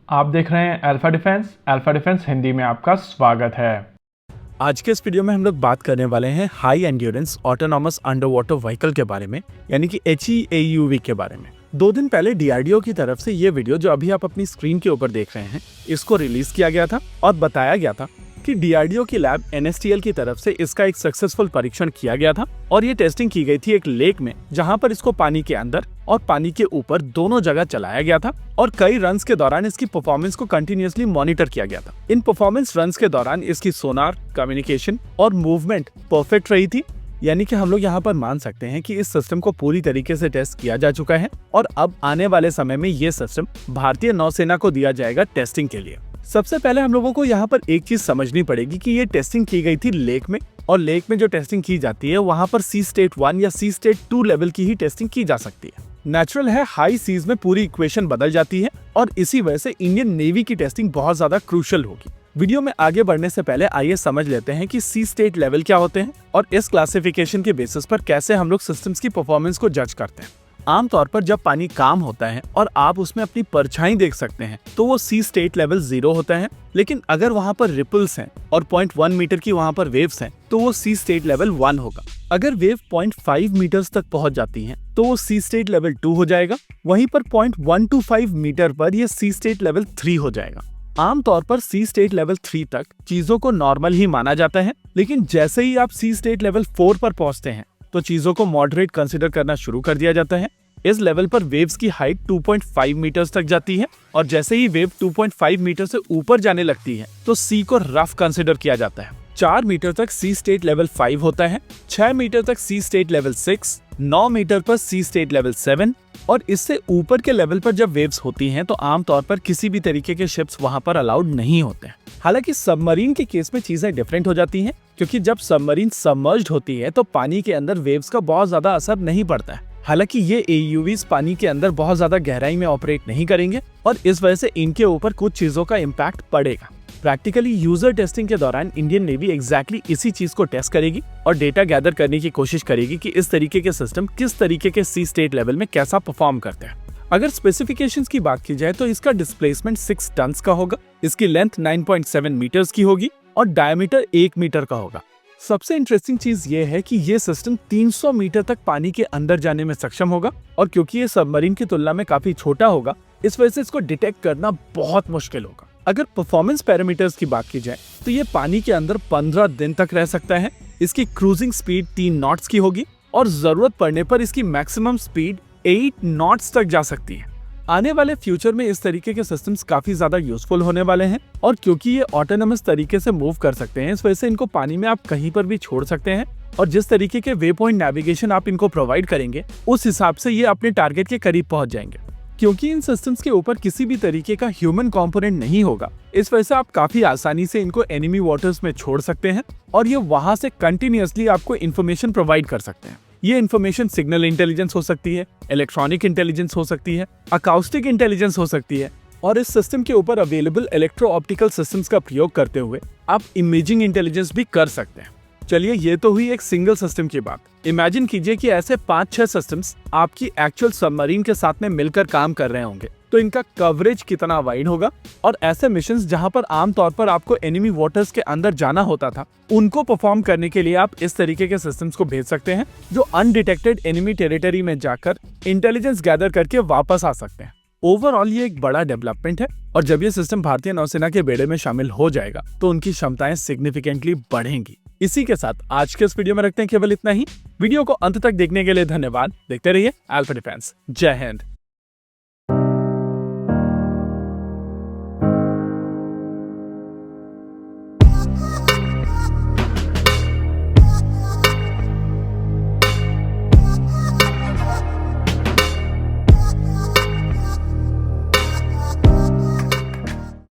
आप देख रहे हैं अल्फा डिफेंस हिंदी में आपका स्वागत है। आज के इस वीडियो में हम लोग बात करने वाले हैं high endurance autonomous under water vehicle के बारे में, यानी कि HEAUV के बारे में। 2 दिन पहले DRDO की तरफ से ये वीडियो जो अभी आप अपनी स्क्रीन के ऊपर देख रहे हैं, इसको रिलीज किया गया था और बताया गया था कि DRDO की लैब NSTL की तरफ से इसका एक सक्सेसफुल परीक्षण किया गया था और ये टेस्टिंग की गई थी एक लेक में, जहां पर इसको पानी के अंदर और पानी के ऊपर दोनों जगह चलाया गया था और कई रन्स के दौरान इसकी परफॉर्मेंस को कंटिन्यूअसली मॉनिटर किया गया था। इन परफॉर्मेंस रन्स के दौरान इसकी सोनार, कम्युनिकेशन और मूवमेंट परफेक्ट रही थी, यानी कि हम लोग यहाँ पर मान सकते हैं कि इस सिस्टम को पूरी तरीके से टेस्ट किया जा चुका है और अब आने वाले समय में ये सिस्टम भारतीय नौसेना को दिया जाएगा टेस्टिंग के लिए। सबसे पहले हम लोगों को यहाँ पर एक चीज समझनी पड़ेगी कि ये टेस्टिंग की गई थी लेक में, और लेक में जो टेस्टिंग की जाती है वहाँ पर सी स्टेट 1 या सी स्टेट 2 लेवल की ही टेस्टिंग की जा सकती है। नेचुरल है, हाई सीज में पूरी इक्वेशन बदल जाती है और इसी वजह से इंडियन नेवी की टेस्टिंग बहुत ज्यादा क्रूशियल होगी। वीडियो में आगे बढ़ने से पहले आइए समझ लेते हैं कि सी स्टेट लेवल क्या होते हैं और इस क्लासिफिकेशन के बेसिस पर कैसे हम लोग सिस्टम्स की परफॉर्मेंस को जज करते हैं। आमतौर पर जब पानी काम होता है और आप उसमें अपनी परछाई देख सकते हैं तो वो सी स्टेट लेवल 0 होता है, लेकिन अगर वहाँ पर रिपल्स हैं और 0.1 मीटर की वहाँ पर वेव्स हैं तो वो सी स्टेट लेवल 1 होगा। अगर वेव 0.5 मीटर्स तक पहुँच जाती हैं तो वो सी स्टेट लेवल 2 हो जाएगा। वहीं पर 0.125 मीटर पर यह सी स्टेट लेवल 3 हो जाएगा। आमतौर पर सी स्टेट लेवल 3 तक चीजों को नॉर्मल ही माना जाता है, लेकिन जैसे ही आप सी स्टेट लेवल 4 पर पहुंचते हैं तो चीजों को मॉडरेट कंसीडर करना शुरू कर दिया जाता है। इस लेवल पर वेव्स की हाइट 2.5 मीटर्स तक जाती है और जैसे ही वेव 2.5 मीटर से ऊपर जाने लगती है तो सी को रफ कंसीडर किया जाता है। 4 मीटर तक सी स्टेट लेवल 5 होता है, 6 मीटर तक सी स्टेट लेवल 6, 9 मीटर पर सी स्टेट लेवल 7 और इससे ऊपर के लेवल पर जब वेव्स होती हैं तो आमतौर पर किसी भी तरीके के शिप्स वहां पर अलाउड नहीं होते हैं। हालांकि सबमरीन के केस में चीजें डिफरेंट हो जाती हैं, क्योंकि जब सबमरीन सबमर्ज्ड होती है तो पानी के अंदर वेव्स का बहुत ज्यादा असर नहीं पड़ता है। हालांकि ये AUVs पानी के अंदर बहुत ज्यादा गहराई में ऑपरेट नहीं करेंगे और इस वजह से इनके ऊपर कुछ चीजों का इम्पैक्ट पड़ेगा। प्रैक्टिकली यूजर टेस्टिंग के दौरान इंडियन नेवी एग्जैक्टली इसी चीज को टेस्ट करेगी और डेटा गैदर करने की कोशिश करेगी कि इस तरीके के सिस्टम किस तरीके के सी स्टेट लेवल में कैसा परफॉर्म करते हैं। अगर स्पेसिफिकेशंस की बात की जाए तो इसका डिस्प्लेसमेंट 6 टन्स का होगा, इसकी लेंथ 9.7 मीटर्स की होगी और डायमीटर 1 मीटर का होगा। सबसे इंटरेस्टिंग चीज ये है कि ये सिस्टम 300 मीटर तक पानी के अंदर जाने में सक्षम होगा और क्योंकि ये सबमरीन की तुलना में काफी छोटा होगा, इस वजह से इसको डिटेक्ट करना बहुत मुश्किल होगा। अगर परफॉर्मेंस पैरामीटर्स की बात की जाए तो ये पानी के अंदर 15 दिन तक रह सकता है। इसकी क्रूजिंग स्पीड 3 नॉट्स की होगी और जरूरत पड़ने पर इसकी मैक्सिमम स्पीड 8 नॉट्स तक जा सकती है। आने वाले फ्यूचर में इस तरीके के सिस्टम्स काफी ज्यादा यूजफुल होने वाले हैं और क्योंकि ये ऑटोनोमस तरीके से मूव कर सकते हैं, इस वजह से इनको पानी में आप कहीं पर भी छोड़ सकते हैं और जिस तरीके के वे पॉइंट नेविगेशन आप इनको प्रोवाइड करेंगे उस हिसाब से ये अपने टारगेट के करीब पहुंच जाएंगे। क्योंकि इन सिस्टम्स के ऊपर किसी भी तरीके का ह्यूमन कंपोनेंट नहीं होगा, इस वजह से आप काफी आसानी से इनको एनिमी वाटर्स में छोड़ सकते हैं और ये वहां से कंटिन्यूअसली आपको इन्फॉर्मेशन प्रोवाइड कर सकते हैं। ये इन्फॉर्मेशन सिग्नल इंटेलिजेंस हो सकती है, इलेक्ट्रॉनिक इंटेलिजेंस हो सकती है, अकाउस्टिक इंटेलिजेंस हो सकती है और इस सिस्टम के ऊपर अवेलेबल इलेक्ट्रो ऑप्टिकल सिस्टम्स का प्रयोग करते हुए आप इमेजिंग इंटेलिजेंस भी कर सकते हैं। चलिए, ये तो हुई एक सिंगल सिस्टम की बात। इमेजिन कीजिए कि ऐसे 5-6 सिस्टम्स आपकी एक्चुअल सबमरीन के साथ में मिलकर काम कर रहे होंगे, तो इनका कवरेज कितना वाइड होगा और ऐसे मिशंस जहां पर आमतौर पर आपको एनिमी वाटर्स के अंदर जाना होता था, उनको परफॉर्म करने के लिए आप इस तरीके के सिस्टम्स को भेज सकते हैं जो अनडिटेक्टेड एनिमी टेरिटरी में जाकर इंटेलिजेंस गैदर करके वापस आ सकते हैं। ओवरऑल ये एक बड़ा डेवलपमेंट है और जब ये सिस्टम भारतीय नौसेना के बेड़े में शामिल हो जाएगा तो उनकी क्षमताएं सिग्निफिकेंटली बढ़ेंगी। इसी के साथ आज के इस वीडियो में रखते हैं केवल इतना ही। वीडियो को अंत तक देखने के लिए धन्यवाद। देखते रहिए अल्फा डिफेंस। जय हिंद।